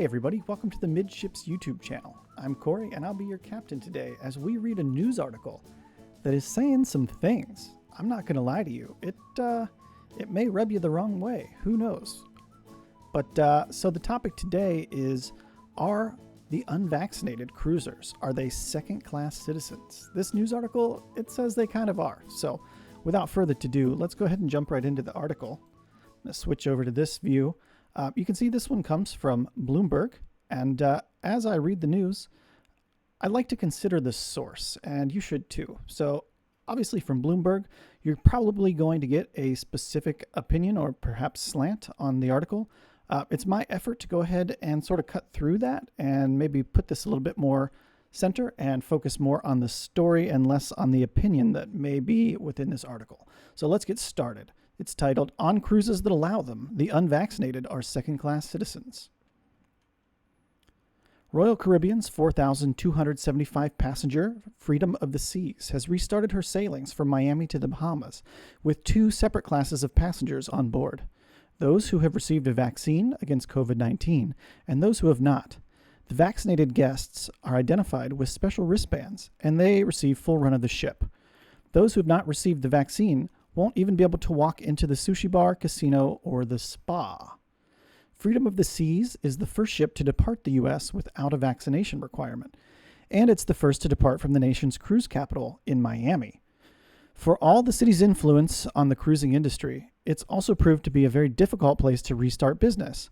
Hey everybody, welcome to the Midships YouTube channel. I'm Corey and I'll be your captain today as we read a news article that is saying some things. I'm not going to lie to you. It may rub you the wrong way. Who knows? But so the topic today is, are the unvaccinated cruisers, are they second-class citizens? This news article, it says they kind of are. So without further ado, let's go ahead and jump right into the article. I'm going to switch over to this view. You can see this one comes from Bloomberg, and as I read the news, I like to consider the source, and you should too. So obviously from Bloomberg, you're probably going to get a specific opinion or perhaps slant on the article. It's my effort to go ahead and sort of cut through that and maybe put this a little bit more center and focus more on the story and less on the opinion that may be within this article. So let's get started. It's titled, On Cruises That Allow Them, the Unvaccinated Are Second-Class Citizens. Royal Caribbean's 4,275-passenger Freedom of the Seas has restarted her sailings from Miami to the Bahamas with two separate classes of passengers on board, those who have received a vaccine against COVID-19 and those who have not. The vaccinated guests are identified with special wristbands, and they receive full run of the ship. Those who have not received the vaccine won't even be able to walk into the sushi bar, casino, or the spa. Freedom of the Seas is the first ship to depart the U.S. without a vaccination requirement, and it's the first to depart from the nation's cruise capital in Miami. For all the city's influence on the cruising industry, it's also proved to be a very difficult place to restart business.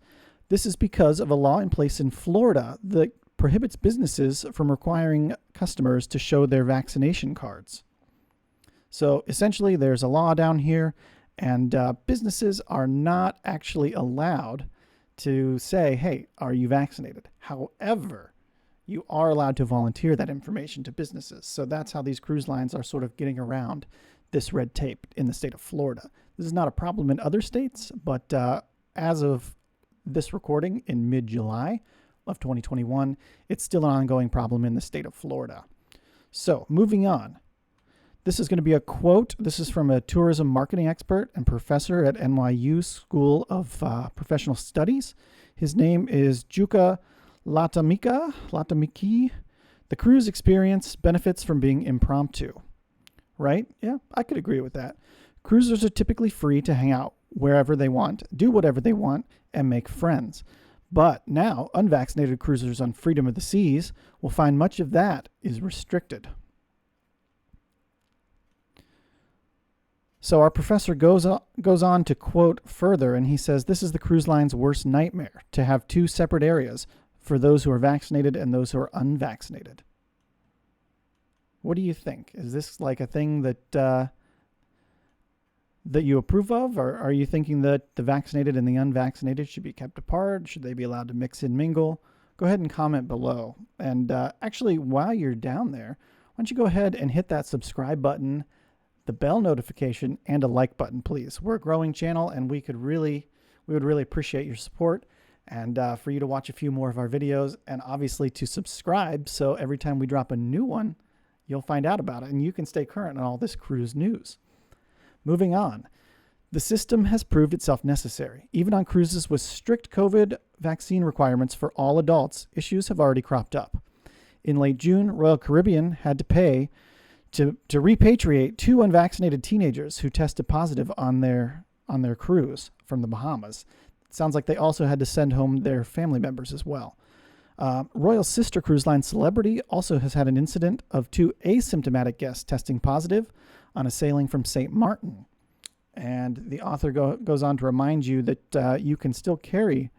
This is because of a law in place in Florida that prohibits businesses from requiring customers to show their vaccination cards. So essentially, there's a law down here, and businesses are not actually allowed to say, hey, are you vaccinated? However, you are allowed to volunteer that information to businesses. So that's how these cruise lines are sort of getting around this red tape in the state of Florida. This is not a problem in other states, but as of this recording in mid-July of 2021, it's still an ongoing problem in the state of Florida. So moving on. This is going to be a quote. This is from a tourism marketing expert and professor at NYU School of Professional Studies. His name is Juka Latamiki. The cruise experience benefits from being impromptu. Right? Yeah, I could agree with that. Cruisers are typically free to hang out wherever they want, do whatever they want, and make friends. But now, unvaccinated cruisers on Freedom of the Seas will find much of that is restricted. So our professor goes on to quote further, and he says, this is the cruise line's worst nightmare, to have two separate areas for those who are vaccinated and those who are unvaccinated. What do you think? Is this like a thing that you approve of? Or are you thinking that the vaccinated and the unvaccinated should be kept apart? Should they be allowed to mix and mingle? Go ahead and comment below. And actually, while you're down there, why don't you go ahead and hit that subscribe button, the bell notification, and a like button, please. We're a growing channel, and we would really appreciate your support, and for you to watch a few more of our videos, and obviously to subscribe, so every time we drop a new one, you'll find out about it, and you can stay current on all this cruise news. Moving on. The system has proved itself necessary. Even on cruises with strict COVID vaccine requirements for all adults, issues have already cropped up. In late June, Royal Caribbean had to pay to repatriate two unvaccinated teenagers who tested positive on their cruise from the Bahamas. It sounds like they also had to send home their family members as well. Royal sister cruise line Celebrity also has had an incident of two asymptomatic guests testing positive on a sailing from St. Martin. And the author goes on to remind you that you can still carry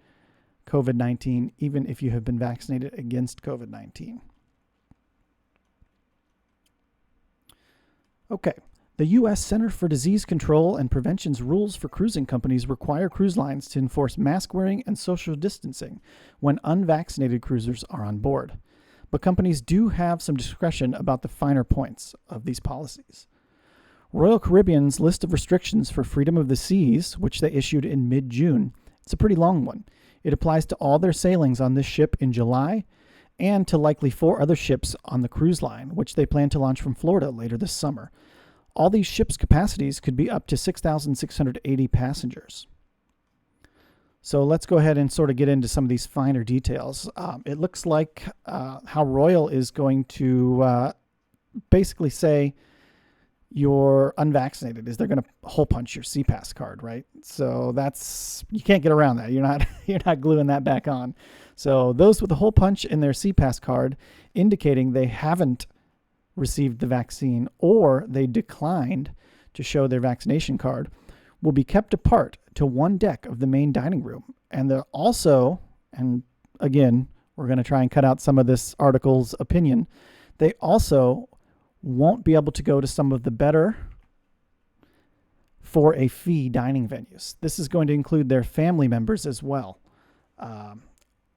COVID-19 even if you have been vaccinated against COVID-19. Okay, the U.S. Center for Disease Control and Prevention's rules for cruising companies require cruise lines to enforce mask wearing and social distancing when unvaccinated cruisers are on board. But companies do have some discretion about the finer points of these policies. Royal Caribbean's list of restrictions for Freedom of the Seas, which they issued in mid-June, it's a pretty long one. It applies to all their sailings on this ship in July and to likely 4 other ships on the cruise line, which they plan to launch from Florida later this summer. All these ships' capacities could be up to 6,680 passengers. So let's go ahead and sort of get into some of these finer details. It looks like how Royal is going to basically say you're unvaccinated is they're going to hole punch your CPAS card, right? So you can't get around that. You're not gluing that back on. So those with a hole punch in their CPAS card indicating they haven't received the vaccine or they declined to show their vaccination card will be kept apart to one deck of the main dining room. And they're also, and again, we're going to try and cut out some of this article's opinion, they also won't be able to go to some of the better for a fee dining venues. This is going to include their family members as well,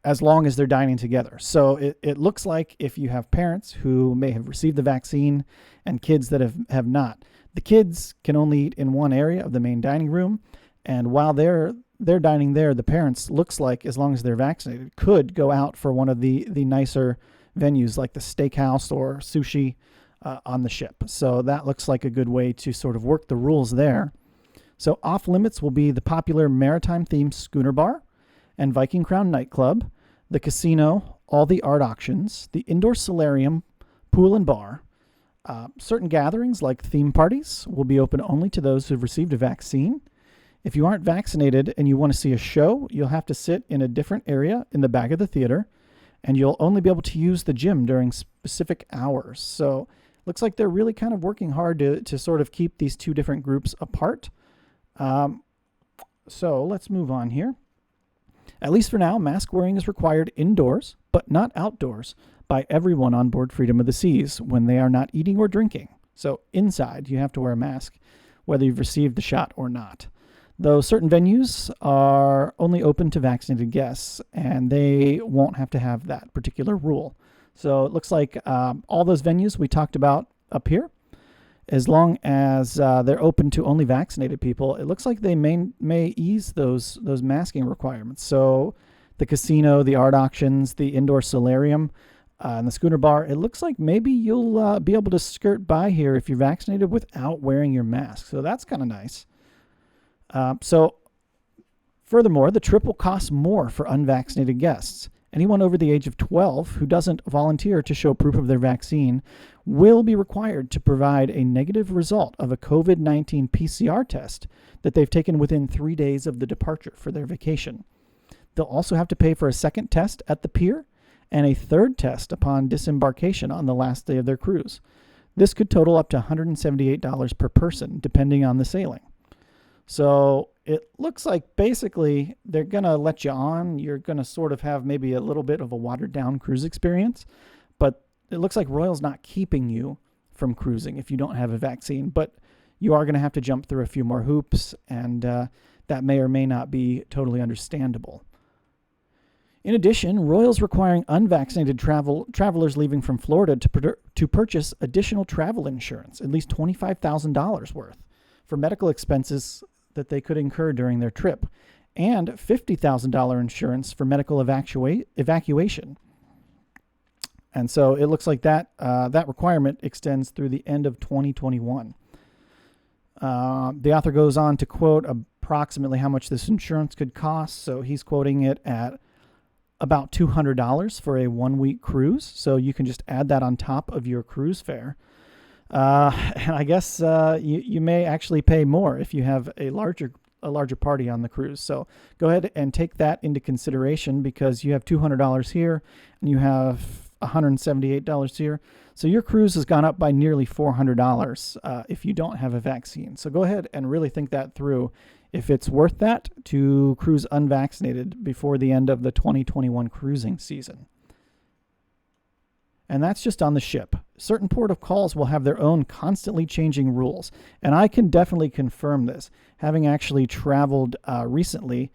as long as they're dining together. So it looks like if you have parents who may have received the vaccine and kids that have not, the kids can only eat in one area of the main dining room. And while they're dining there, the parents, looks like, as long as they're vaccinated, could go out for one of the nicer venues like the steakhouse or sushi on the ship. So that looks like a good way to sort of work the rules there. So off limits will be the popular maritime-themed Schooner Bar and Viking Crown nightclub, the casino, all the art auctions, the indoor solarium, pool and bar. Certain gatherings like theme parties will be open only to those who have received a vaccine. If you aren't vaccinated and you want to see a show, you'll have to sit in a different area in the back of the theater, and you'll only be able to use the gym during specific hours. So looks like they're really kind of working hard to sort of keep these two different groups apart. So let's move on here. At least for now, mask wearing is required indoors, but not outdoors, by everyone on board Freedom of the Seas when they are not eating or drinking. So inside, you have to wear a mask, whether you've received the shot or not. Though certain venues are only open to vaccinated guests, and they won't have to have that particular rule. So it looks like all those venues we talked about up here, as long as they're open to only vaccinated people, it looks like they may ease those masking requirements. So the casino, the art auctions, the indoor solarium, and the Schooner Bar, it looks like maybe you'll be able to skirt by here if you're vaccinated without wearing your mask. So that's kind of nice. So furthermore, the trip will cost more for unvaccinated guests. Anyone over the age of 12 who doesn't volunteer to show proof of their vaccine will be required to provide a negative result of a COVID-19 PCR test that they've taken within 3 days of the departure for their vacation. They'll also have to pay for a second test at the pier and a third test upon disembarkation on the last day of their cruise. This could total up to $178 per person, depending on the sailing. So it looks like basically they're going to let you on. You're going to sort of have maybe a little bit of a watered-down cruise experience, but it looks like Royal's not keeping you from cruising if you don't have a vaccine, but you are going to have to jump through a few more hoops, and that may or may not be totally understandable. In addition, Royal's requiring unvaccinated travelers leaving from Florida to purchase additional travel insurance, at least $25,000 worth, for medical expenses that they could incur during their trip, and $50,000 insurance for medical evacuation. And so it looks like that requirement extends through the end of 2021. The author goes on to quote approximately how much this insurance could cost. So he's quoting it at about $200 for a 1-week cruise. So you can just add that on top of your cruise fare. And I guess you may actually pay more if you have a larger party on the cruise. So go ahead and take that into consideration, because you have $200 here and you have $178 here. So your cruise has gone up by nearly $400 if you don't have a vaccine. So go ahead and really think that through, if it's worth that to cruise unvaccinated before the end of the 2021 cruising season. And that's just on the ship. Certain port of calls will have their own constantly changing rules. And I can definitely confirm this, having actually traveled recently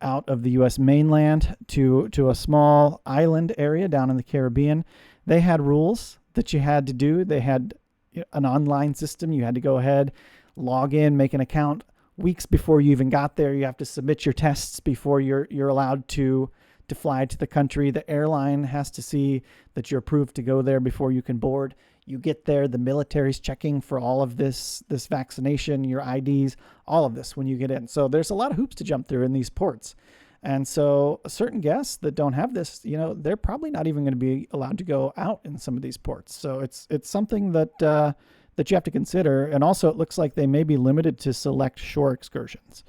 out of the U.S. mainland to a small island area down in the Caribbean. They had rules that you had to do. They had an online system. You had to go ahead, log in, make an account. Weeks before you even got there, you have to submit your tests before you're allowed to fly to the country. The airline has to see that you're approved to go there before you can board. You get there, the military's checking for all of this vaccination, your IDs, all of this when you get in. So there's a lot of hoops to jump through in these ports. And so certain guests that don't have this, they're probably not even going to be allowed to go out in some of these ports. So it's something that you have to consider. And also it looks like they may be limited to select shore excursions.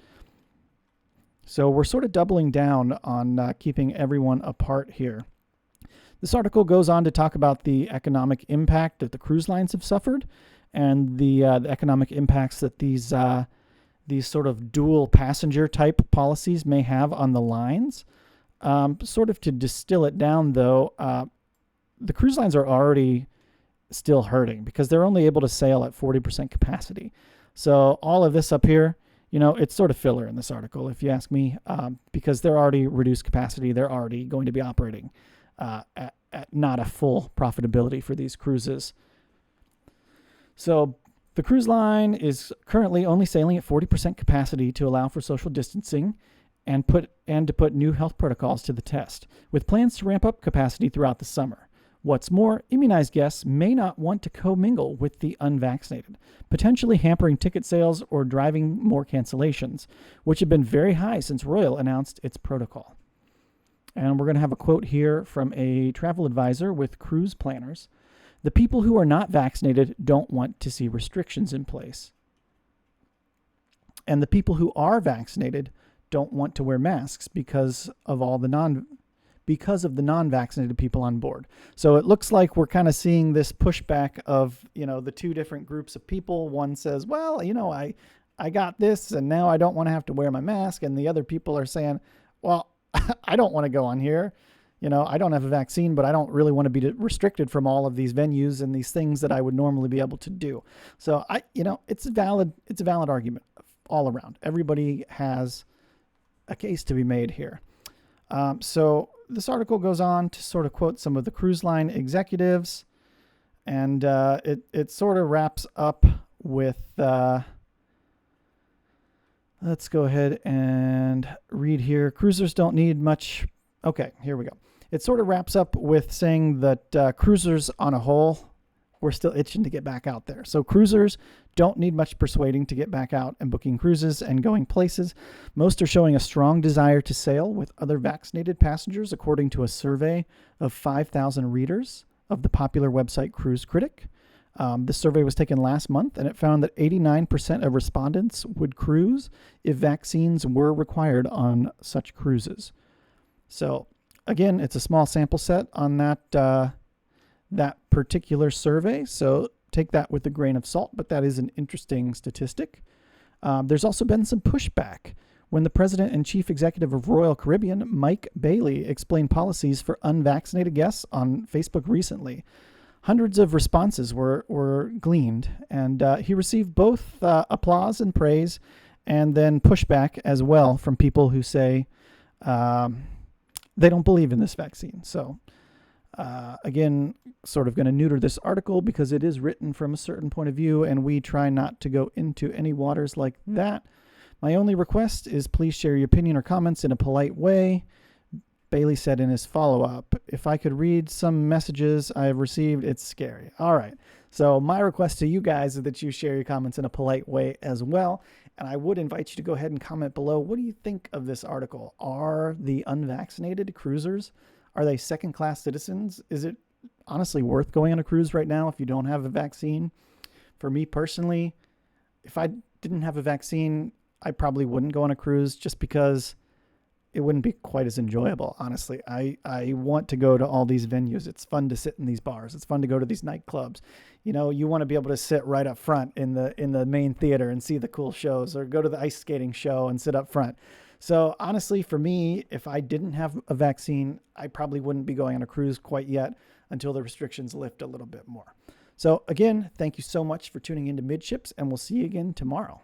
So we're sort of doubling down on keeping everyone apart here. This article goes on to talk about the economic impact that the cruise lines have suffered and the economic impacts that these sort of dual passenger type policies may have on the lines. Sort of to distill it down, though, the cruise lines are already still hurting because they're only able to sail at 40% capacity. So all of this up here, it's sort of filler in this article, if you ask me, because they're already reduced capacity. They're already going to be operating at not a full profitability for these cruises. So the cruise line is currently only sailing at 40% capacity to allow for social distancing and to put new health protocols to the test, with plans to ramp up capacity throughout the summer. What's more, immunized guests may not want to commingle with the unvaccinated, potentially hampering ticket sales or driving more cancellations, which have been very high since Royal announced its protocol. And we're going to have a quote here from a travel advisor with cruise planners. The people who are not vaccinated don't want to see restrictions in place. And the people who are vaccinated don't want to wear masks because of the non-vaccinated people on board. So it looks like we're kind of seeing this pushback of, the two different groups of people. One says, well, I got this and now I don't want to have to wear my mask. And the other people are saying, well, I don't want to go on here. I don't have a vaccine, but I don't really want to be restricted from all of these venues and these things that I would normally be able to do. So it's a valid argument all around. Everybody has a case to be made here. So this article goes on to sort of quote some of the cruise line executives, and it sort of wraps up with, let's go ahead and read here. Cruisers don't need much. Okay, here we go. It sort of wraps up with saying that cruisers on a whole, we're still itching to get back out there. So cruisers don't need much persuading to get back out and booking cruises and going places. Most are showing a strong desire to sail with other vaccinated passengers, according to a survey of 5,000 readers of the popular website Cruise Critic. This survey was taken last month, and it found that 89% of respondents would cruise if vaccines were required on such cruises. So, again, it's a small sample set on that particular survey, so take that with a grain of salt, but that is an interesting statistic. There's also been some pushback when the president and chief executive of Royal Caribbean, Mike Bailey, explained policies for unvaccinated guests on Facebook recently. Hundreds of responses were gleaned, and he received both applause and praise, and then pushback as well from people who say they don't believe in this vaccine. So, again, sort of going to neuter this article because it is written from a certain point of view, and we try not to go into any waters like that. My only request is please share your opinion or comments in a polite way. Bailey said in his follow-up, if I could read some messages I have received, it's scary. All right. So my request to you guys is that you share your comments in a polite way as well. And I would invite you to go ahead and comment below. What do you think of this article? Are the unvaccinated cruisers, are they second-class citizens? Is it honestly worth going on a cruise right now if you don't have a vaccine? For me personally, if I didn't have a vaccine, I probably wouldn't go on a cruise just because it wouldn't be quite as enjoyable, honestly. I want to go to all these venues. It's fun to sit in these bars. It's fun to go to these nightclubs. You want to be able to sit right up front in the main theater and see the cool shows, or go to the ice skating show and sit up front. So honestly, for me, if I didn't have a vaccine, I probably wouldn't be going on a cruise quite yet until the restrictions lift a little bit more. So again, thank you so much for tuning into Midships, and we'll see you again tomorrow.